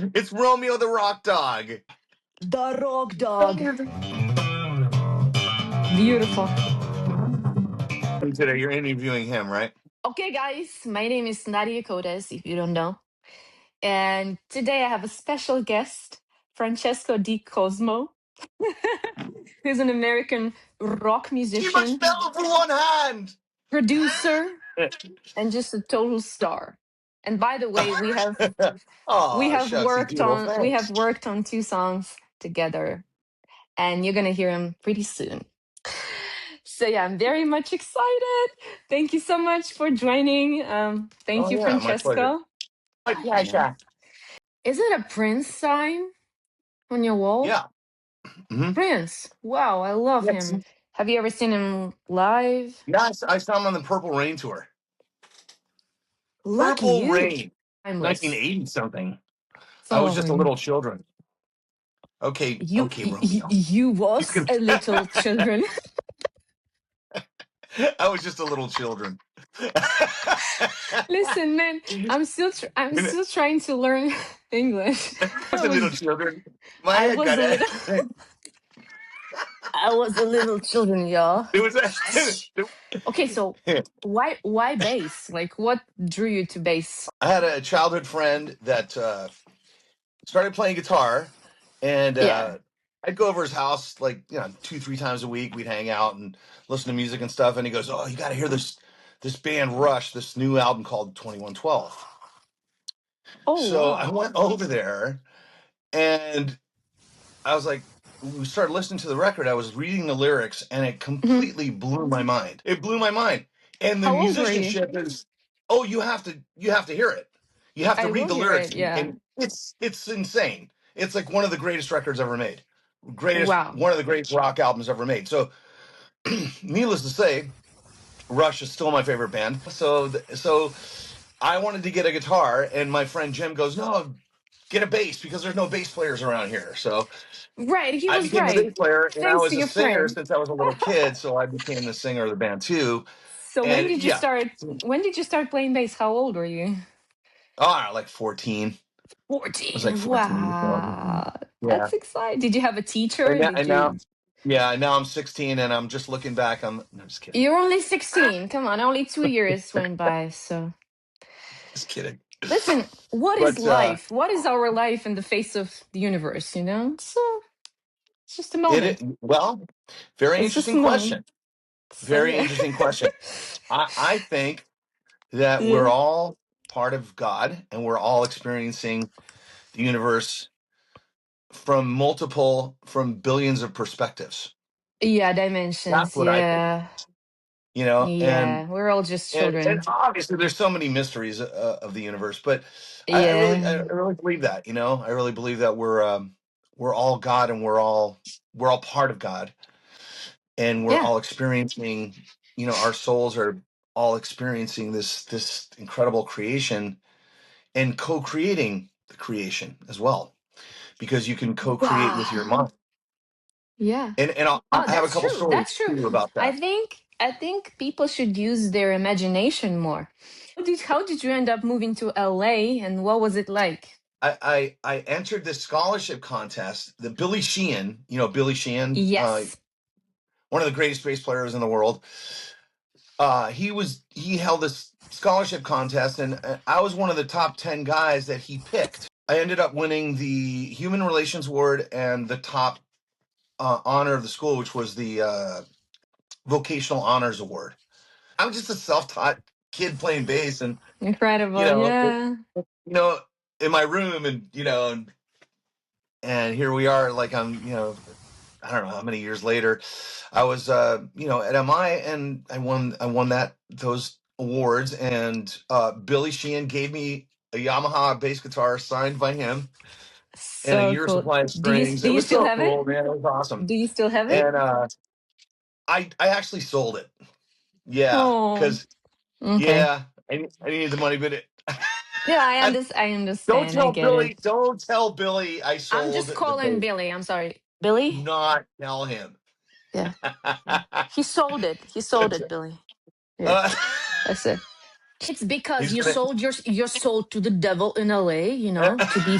It's Romeo the Rock Dog. The Rock Dog. Beautiful. Today you're interviewing him, right? Okay, guys, my name is Nadia Kodes, if you don't know. And today I have a special guest, Francesco DiCosmo, who's an American rock Too much musician, metal for one hand. producer, and just a total star. And by the way, Oh, shucksy doodle, we have thanks. worked on 2 songs together, and you're gonna hear him pretty soon. So yeah, I'm very much excited. Thank you so much for joining. Thank Oh you, yeah, my pleasure. Francesco. My pleasure. Is it a Prince sign on your wall? Yeah. Mm-hmm. Prince. Wow, I love Yes. him. Have you ever seen him live? Yes, I saw him on the Purple Rain tour. Lucky Purple you. Rain, Timeless. 1980 something. I was just a Following. little children. Okay, Romeo. You You was can. a little children. I was just a little children. Listen, man, I'm still trying to learn English. was a little children. My I head was got a little it. I was a little children, y'all. It was Okay, so why bass? Like, what drew you to bass? I had a childhood friend that started playing guitar, and Yeah. I'd go over his house like 2-3 times a week. We'd hang out and listen to music and stuff. And he goes, "Oh, you got to hear this band Rush, this new album called 2112." Oh So I wow. went over there, and I was like, we started listening to the record. I was reading the lyrics, and it Mhm. completely blew my mind. It blew my mind. And the How old were you? musicianship is, oh, you have to hear it. You have to I read will the hear lyrics, it. Yeah. and it's insane. It's like one of the greatest records ever made. Wow. One of the greatest rock albums ever made. So, needless to say, Rush is still my favorite band. So I wanted to get a guitar, and my friend Jim goes, "No, get a bass because there's no bass players around here." So Right. He I was became a right. bass player, and I Thanks to was a your singer friend. since I was a little kid. So I became the singer of the band too. So And yeah, when did you start playing bass? How old were you? like 14. I was like 14. 14. Wow. Yeah, That's exciting. Did you have a teacher? and now, Did and now, you yeah, now I'm 16, and I'm just looking back. No, I'm just kidding. You're only 16. Come on, only 2 years went by, so Just kidding. listen, what is But life? What is our life in the face of the universe, you know? So it's just a moment. well, very It's just a interesting moment. question. So Very yeah. interesting question. I think that we're Yeah. all part of God, and we're all experiencing the universe from billions of perspectives. Yeah, That's dimensions. what I think. Yeah. And Yeah. We're all just and children. obviously there's so many mysteries of the universe, but I Yeah. really believe that. I really believe that we're all God, and we're all part of God, and we're Yeah. all experiencing. Our souls are all experiencing this incredible creation, and co-creating the creation as well, because you can co-create with your Wow. mind. Yeah. And Oh, I have a that's couple true. stories That's true. too about that. I think people should use their imagination more. How did you end up moving to LA and what was it like? I entered this scholarship contest. The Billy Sheehan, Billy Sheehan, Yes. one of the greatest bass players in the world. He held this scholarship contest, and I was one of the top 10 guys that he picked. I ended up winning the Human Relations Award and the top honor of the school, which was the Vocational Honors Award. I'm just a self-taught kid playing bass, and you Incredible. know, Yeah. you know, in my room, and here we are. Like I don't know how many years later, I was at MI, and I won those awards, and Billy Sheehan gave me a Yamaha bass guitar signed by him and a So year's cool. supply of Do you strings. do It you was still so have it? cool, man. It was awesome. Do you still have it? And I actually sold it. Yeah, Oh, because okay. I needed the money, but Yeah, I don't understand. I tell get it. Billy. Don't tell Billy I I'm sold just the calling bass. Billy. I'm sorry. Do Billy? not tell him. Yeah. Yeah. He sold it. He sold That's it, it. Billy. Yeah. Uh, That's it. It's because he's you gonna. sold your soul to the devil in LA, you know, to be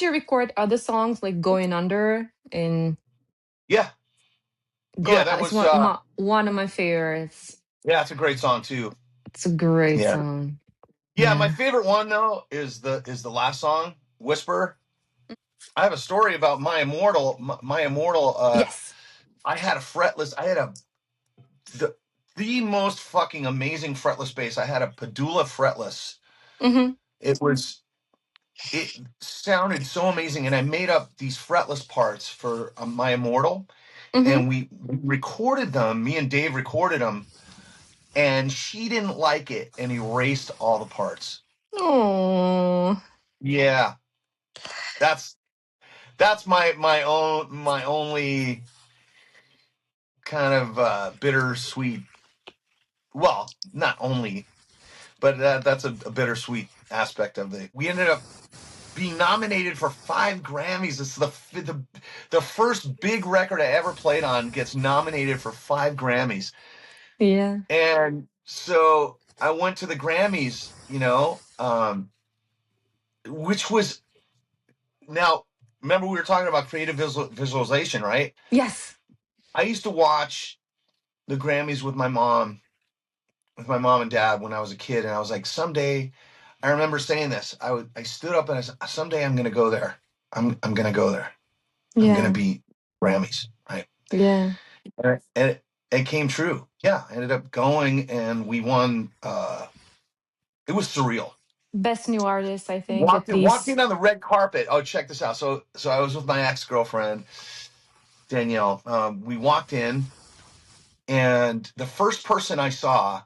did you record other songs like Going Under and Yeah, yeah, that it's was one of my favorites. yeah, it's a great song too. It's a great Yeah, song. yeah. My Yeah. favorite one though is the last song, Whisper. I have a story about My Immortal. My Immortal. Yes. I had a fretless. I had the the most fucking amazing fretless bass. I had a Padula fretless. Mm-hmm. It sounded so amazing, and I made up these fretless parts for My Immortal, Mm-hmm. and we recorded them. Me and Dave recorded them, and she didn't like it and erased all the parts. Oh. Yeah, that's my only kind of bittersweet. Well, not only, but that's a bittersweet aspect of it. We ended up being nominated for 5 Grammys. It's the first big record I ever played on gets nominated for 5 Grammys. Yeah. And so I went to the Grammys, which was now. Remember, we were talking about creative visualization, right? Yes. I used to watch the Grammys with my mom and dad when I was a kid, and I was like, someday. I remember saying this. I stood up and I said, someday I'm going to go there. I'm going to go there. I'm going to Yeah. be Grammys, right? Yeah. And it came true. Yeah, I ended up going and we won. It was surreal. Best new artist, I think, at Walked least. in on the red carpet. Oh, check this out. So I was with my ex-girlfriend, Danielle. We walked in and the first person I saw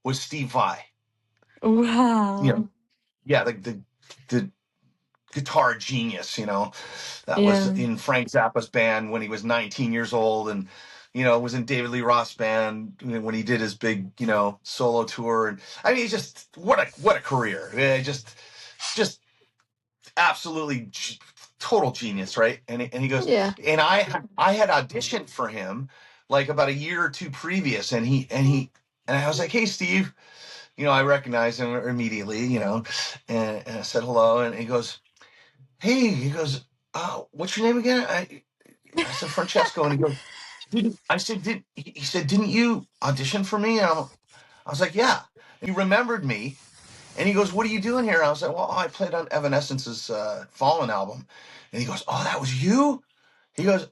was Steve Vai. You know, Wow. yeah, the guitar genius, that was Yeah. in Frank Zappa's band when he was 19 years old, and was in David Lee Roth's band when he did his big solo tour. And I mean, just what a career. Yeah, just absolutely total genius, right? And he goes, Yeah. and I had auditioned for him like about a year or two previous, and I was like, hey Steve, I recognized him immediately, and I said hello, and he goes, hey, he goes, what's your name again? I said Francesco, and he goes, I said, he said, didn't you audition for me? And I was like, yeah. And he remembered me, and he goes, what are you doing here? And I was like, well, I played on Evanescence's Fallen album. And he goes, oh, that was you? He goes,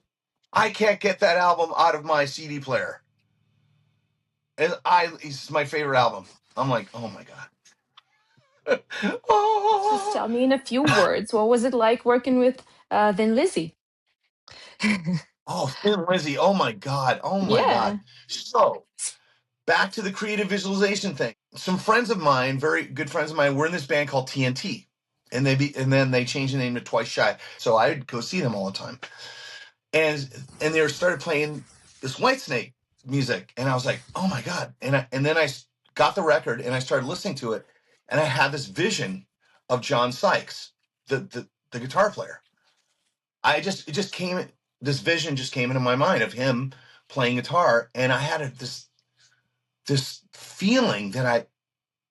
I can't get that album out of my CD player. And it's my favorite album. I'm like, oh my God. Just oh. tell me in a few words, what was it like working with Thin Lizzy? Oh, Thin Lizzy. Oh my God. Oh my God. Yeah. So back to the creative visualization thing. Some friends of mine, very good friends of mine, were in this band called TNT. And then they changed the name to Twice Shy. So I'd go see them all the time. And they started playing this Whitesnake music. And I was like, oh my God. And then I got the record and I started listening to it. And I had this vision of John Sykes, the guitar player. This vision just came into my mind of him playing guitar, and I had this feeling that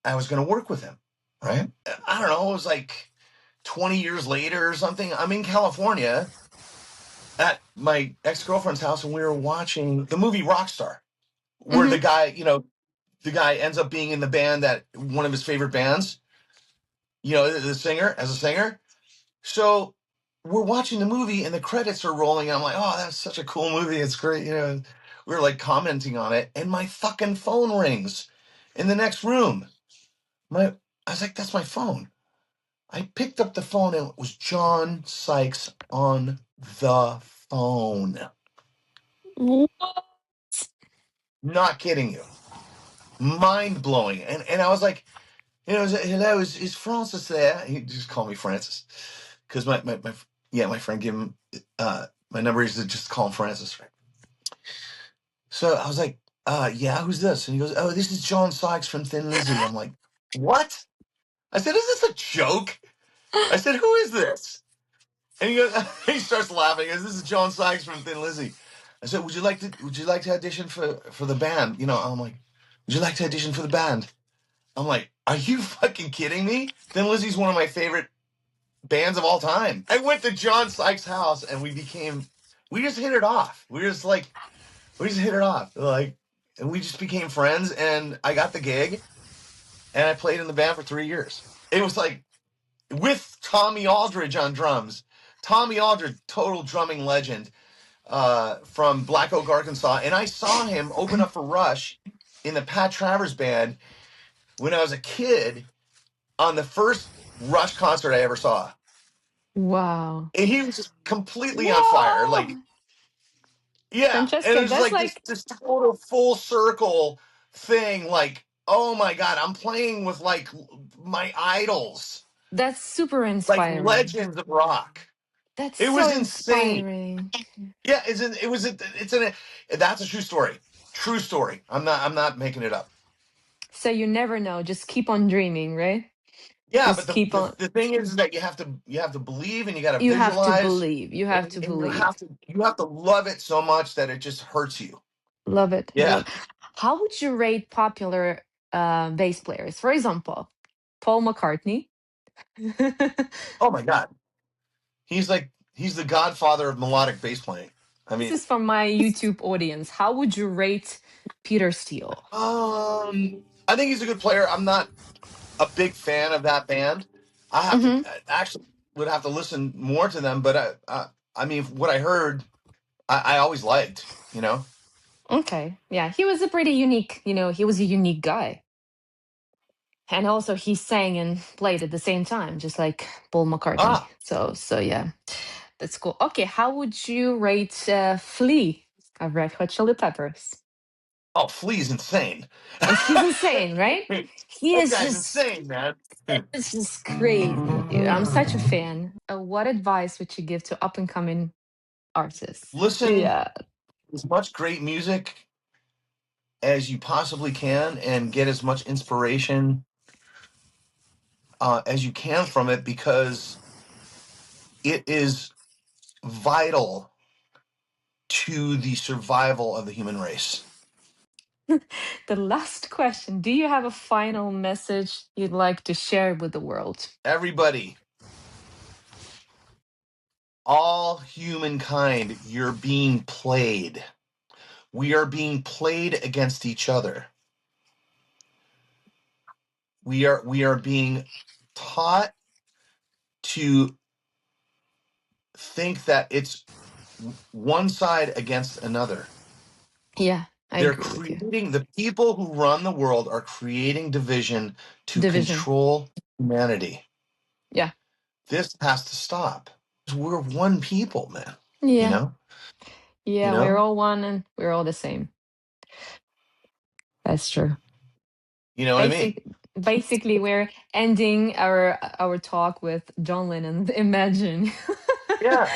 I was going to work with him, right? I don't know, it was like 20 years later or something. I'm in California at my ex-girlfriend's house, and we were watching the movie Rockstar, where Mm-hmm. the guy ends up being in the band that one of his favorite bands, the singer, as a singer. So we're watching the movie and the credits are rolling. And I'm like, oh, that's such a cool movie. It's great. We were like commenting on it, and my fucking phone rings in the next room. I was like, that's my phone. I picked up the phone and it was John Sykes on the phone. Not kidding you. Mind blowing. And I was like, hello, is Francis there? He just called me Francis. Because my friend gave him my number is to just call him Francis, right? So I was like, yeah, who's this? And he goes, oh, this is John Sykes from Thin Lizzy. I'm like, what? I said, is this a joke? I said, who is this? And he goes, he starts laughing. He goes, this is John Sykes from Thin Lizzy. I said, would you like to audition for the band? I'm like, would you like to audition for the band? I'm like, are you fucking kidding me? Thin Lizzy's one of my favorite bands of all time. I went to John Sykes' house and we just hit it off. We just hit it off. Like, and we just became friends, and I got the gig and I played in the band for 3 years. It was like with Tommy Aldridge on drums. Tommy Aldridge, total drumming legend, from Black Oak, Arkansas. And I saw him open up for Rush in the Pat Travers band when I was a kid on the first Rush concert I ever saw. Wow. And he was just completely on fire. Like, Whoa! yeah. And it Francesca, was that's like like this total full circle thing. Like, oh my God, I'm playing with like my idols, that's super like inspiring. legends of rock. That's It so was insane. inspiring. Yeah, that's a true story. True story. I'm not making it up. So you never know. Just keep on dreaming, right? Yeah, but Just the, keep the on. the thing is that you have to believe, and you got to You have to visualize, believe. You have to and believe. you have to love it so much that it just hurts you. Love it. Yeah. Love. How would you rate popular bass players? For example, Paul McCartney. Oh my God. He's the godfather of melodic bass playing. I This mean, is from my YouTube audience. How would you rate Peter Steele? I think he's a good player. I'm not a big fan of that band. I have to Hmm. actually would have to listen more to them, but I mean, what I heard, I always liked. You know. Okay. Yeah, he was a pretty unique, he was a unique guy. And also he sang and played at the same time, just like Paul McCartney. Ah, So yeah, that's cool. Okay, how would you rate Flea of Red Hot Chili Peppers? oh, Flea's insane. He's insane, right? He That is guy's just insane, man. it's just crazy, dude. I'm such a fan. What advice would you give to up and coming artists? Listen Yeah. as much great music as you possibly can, and get as much inspiration as you can from it, because it is vital to the survival of the human race. The last question. Do you have a final message you'd like to share with the world? Everybody, all humankind, you're being played. We are being played against each other. We are being taught to think that it's one side against another. Yeah, I They're agree with you. creating The people who run the world are creating division to Division. control humanity. Yeah. This has to stop. We're one people, man. You Yeah. know? You Yeah, we're know? all one and we're all the same. That's true. You know what I mean? Basically we're ending our talk with John Lennon's Imagine. Yeah.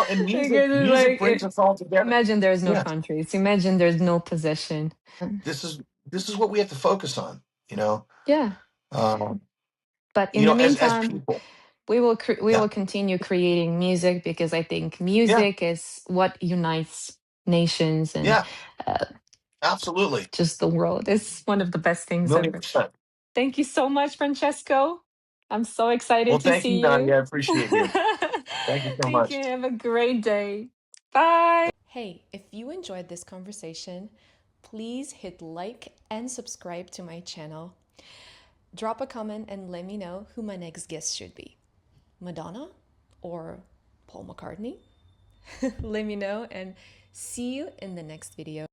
And music Because it's music like brings us all together. imagine there's no Yeah. countries. Imagine there's no possession. This is what we have to focus on, you know? Yeah. Um, But in the as meantime, people. we Yeah. will continue creating music because I think Yeah. music is what unites nations and Yeah. uh, Absolutely. just the world. It's one of the best things Million ever. percent. Thank you so much, Francesco. I'm so Well, excited to thank you, see you. Nadia. I appreciate you. Thank you so Thank much. you. Have a great day. Bye. Hey, if you enjoyed this conversation, please hit like and subscribe to my channel. Drop a comment and let me know who my next guest should be. Madonna or Paul McCartney? Let me know and see you in the next video.